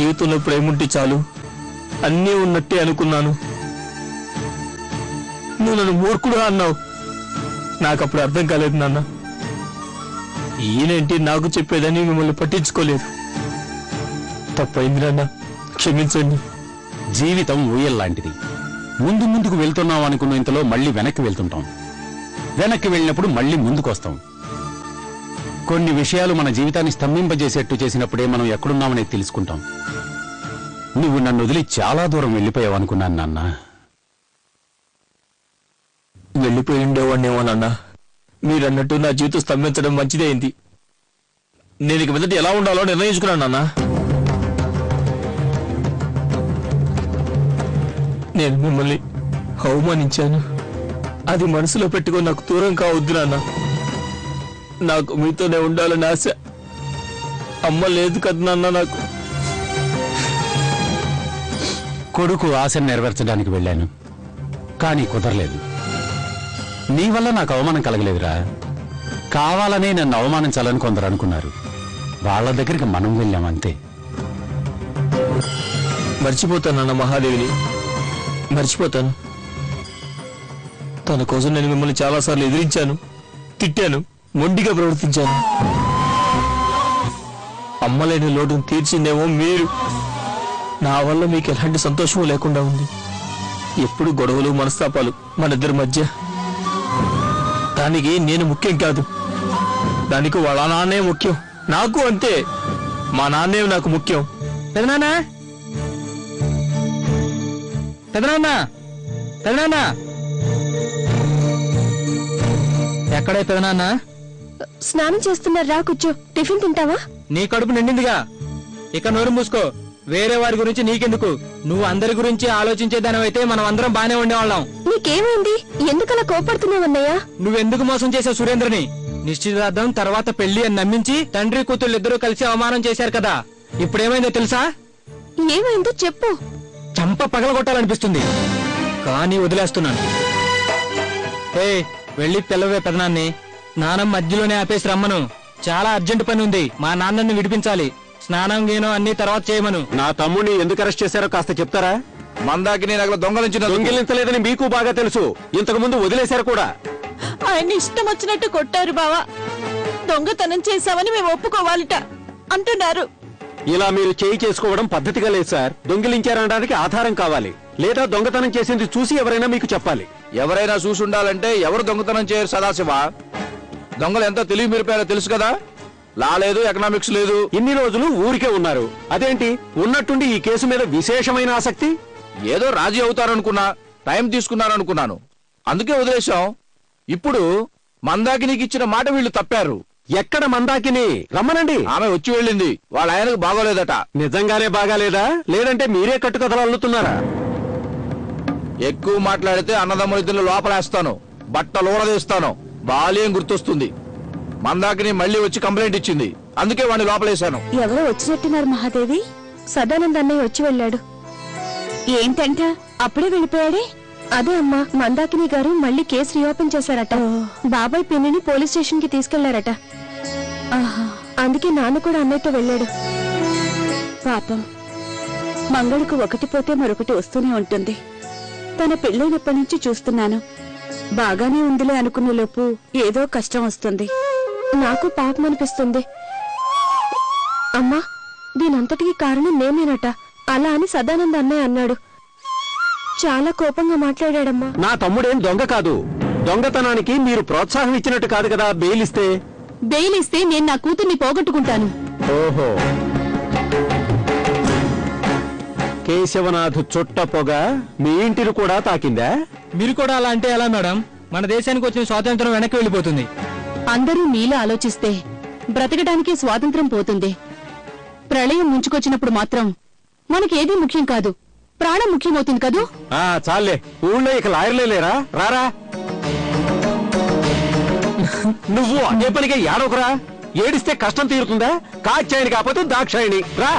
జీవితంలో ప్రేముంటే చాలు, అన్నీ ఉన్నట్టే అనుకున్నాను. నువ్వు నన్ను మూర్ఖుడు అన్నావు. నాకు అప్పుడు అర్థం కాలేదు నాన్న. ఈయనేంటి నాకు చెప్పేదని మిమ్మల్ని పట్టించుకోలేదు. తప్పైంది నాన్న, క్షమించండి. జీవితం ఊయల్లాంటిది. ముందు ముందుకు వెళ్తున్నాం అనుకున్న ఇంతలో మళ్ళీ వెనక్కి వెళ్తుంటాం. వెనక్కి వెళ్ళినప్పుడు మళ్ళీ ముందుకొస్తాం. కొన్ని విషయాలు మన జీవితాన్ని స్తంభింపజేసేట్టు చేసినప్పుడే మనం ఎక్కడున్నామనేది తెలుసుకుంటాం. నువ్వు నన్ను వదిలి చాలా దూరం వెళ్ళిపోయావు అనుకున్నాను నాన్న. వెళ్ళిపోయి ఉండేవాడినేమో నాన్న. మీరన్నట్టు నా జీవితం స్తంభించడం మంచిదే అయింది. నేను ఇక మీదట ఎలా ఉండాలో నిర్ణయించుకున్నాను నాన్న. నేను మిమ్మల్ని అవమానించాను. అది మనసులో పెట్టుకొని నాకు దూరం కావద్దు నాన్న. నాకు మీతోనే ఉండాలని ఆశ. అమ్మ లేదు కదా నాన్న నాకు. కొడుకు ఆశను నెరవేర్చడానికి వెళ్ళాను, కానీ కుదరలేదు. నీ వల్ల నాకు అవమానం కలగలేదురా. కావాలనే నన్ను అవమానించాలని కొందరు అనుకున్నారు. వాళ్ళ దగ్గరికి మనం వెళ్ళామంతే. మర్చిపోతానన్న మహాదేవిని, మర్చిపోతాను. తన కోసం నేను మిమ్మల్ని చాలాసార్లు ఎదిరించాను, తిట్టాను, మొండిగా ప్రవర్తించాను. అమ్మలేని లోటును తీర్చిందేమో మీరు. నా వల్ల మీకు ఎలాంటి సంతోషం లేకుండా ఉంది. ఎప్పుడు గొడవలు, మనస్తాపాలు మన ఇద్దరి మధ్య. దానికి నేను ముఖ్యం కాదు, దానికి వాళ్ళ నాన్నే ముఖ్యం. నాకు అంతే, మా నాన్నే నాకు ముఖ్యం. పెదనాన్నా, పెదనాన్నా, పెదనాన్నా, ఎక్కడే పెదనాన్నా? స్నానం చేస్తున్నారా? కూర్చో. టిఫిన్ తింటావా? నీ కడుపు నిండిందిగా, ఇక నోరు మూసుకో. వేరే వారి గురించి నీకెందుకు? నువ్వు అందరి గురించి ఆలోచించేదానివైతే మనం అందరం బానే ఉండేవాళ్ళం. నీకేమైంది? ఎందుకలా కోపడుతున్నావన్నయ్యా? నువ్వెందుకు మోసం చేసావు సురేంద్రని? నిశ్చితార్థం తర్వాత పెళ్లి అని నమ్మించి తండ్రి కూతుళ్ళు ఇద్దరూ కలిసి అవమానం చేశారు కదా. ఇప్పుడేమైందో తెలుసా? ఏమైందో చెప్పు. చంప పగలగొట్టాలనిపిస్తుంది, కానీ వదిలేస్తున్నాను. వెళ్ళి పిల్లవే పెదనాన్ని. స్నానం మధ్యలోనే ఆపేసి రమ్మను. చాలా అర్జెంట్ పని ఉంది. మా నాన్నని విడిపించాలి. స్నానం గీనం అన్ని తర్వాత చేయమను. నా తమ్ముడిని ఎందుకు అరెస్ట్ చేశారో కాస్త చెప్తారా? మందాకిని నగల దొంగిలించలేదని మీకు బాగా తెలుసు. ఇంతకు ముందు వదిలేశారు కూడా. ఆయన ఇష్టం వచ్చినట్టు కొట్టారు బావా. దొంగతనం చేశామని మేము ఒప్పుకోవాలిట అంటున్నారు. ఇలా మీరు చేయి చేసుకోవడం పద్ధతిగా లేదు సార్. దొంగిలించారనడానికి ఆధారం కావాలి, లేదా దొంగతనం చేసింది చూసి ఎవరైనా మీకు చెప్పాలి. ఎవరైనా చూసి ఉండాలంటే ఎవరు దొంగతనం చేయరు సదాశివ. దొంగలు ఎంత తెలివి మీరిపోయారో తెలుసు కదా. లా లేదు, ఎకనామిక్స్ లేదు. ఇన్ని రోజులు ఊరికే ఉన్నారు. అదేంటి ఉన్నట్టుండి ఈ కేసు మీద విశేషమైన ఆసక్తి? ఏదో రాజీ అవుతారనుకున్నా, టైం తీసుకున్నారనుకున్నాను, అందుకే వదిలేశాం. ఇప్పుడు మందాకినికి ఇచ్చిన మాట వీళ్ళు తప్పారు. ఎక్కడ మందాకిని? రమ్మనండి. ఆమె వచ్చి వెళ్ళింది. వాళ్ళ ఆయనకు బాగోలేదట. నిజంగానే బాగాలేదా, లేదంటే మీరే కట్టుకథలు అల్లుతున్నారా? ఎక్కువ మాట్లాడితే అన్నదమ్ముల ఇద్దరు లోపలేస్తాను, బట్టలు ఊడదీస్తాను. బాల్యం గుర్తొస్తుంది. మందాకిని మళ్ళీ వచ్చి కంప్లైంట్ ఇచ్చింది, అందుకే వాడిని లోపలేశాను. ఎవరో వచ్చినట్టున్నారు మహాదేవి. సదానంద్ అన్నయ్య వచ్చి వెళ్ళాడు. ఏంటంట అప్పుడే వెళ్ళిపోయాడే? అదే అమ్మా, మందాకిని గారు మళ్ళీ కేసు రీఓపెన్ చేశారట. బాబాయ్ పిన్నిని పోలీస్ స్టేషన్ కి తీసుకెళ్లారట. అందుకే నాన్న కూడా అన్నయ్యతో వెళ్ళాడు. పాపం, మంగళకు ఒకటి పోతే మరొకటి వస్తూనే ఉంటుంది. తన పెళ్ళైనప్పటి నుంచి చూస్తున్నాను. బాగానే ఉందిలే అనుకునే లోపు ఏదో కష్టం వస్తుంది. నాకు పాపం అనిపిస్తుంది. అమ్మా, దీనంతటికి కారణం నేనేనట అలా అని సదానంద అన్నయ్య అన్నాడు. చాలా కోపంగా మాట్లాడాడమ్మా. నా తమ్ముడేం దొంగ కాదు. దొంగతనానికి మీరు ప్రోత్సాహం ఇచ్చినట్టు కాదు కదా. బెయిలిస్తే నేను నా కూతుర్ని పోగొట్టుకుంటాను. ఓహో, కేశవనాథ్ చుట్ట పొగ మీ ఇంటిని కూడా తాకిందా? మీరు కూడా అలా అంటే ఎలా మేడం? మన దేశానికి వచ్చిన స్వాతంత్రం వెనక్కి వెళ్ళిపోతుంది. అందరూ మీలా ఆలోచిస్తే బ్రతకడానికి స్వాతంత్రం పోతుంది. ప్రళయం ముంచుకొచ్చినప్పుడు మాత్రం మనకేదీ ముఖ్యం కాదు, ప్రాణం ముఖ్యమవుతుంది కదూ. చాలే, ఊళ్ళో ఇక లాయర్లే లేరా? రారా, నువ్వు అదే పనిగా ఏడవకురా. ఏడిస్తే కష్టం తీరుతుందా? కాచాయని కాకపోతే దాక్షాయని రా.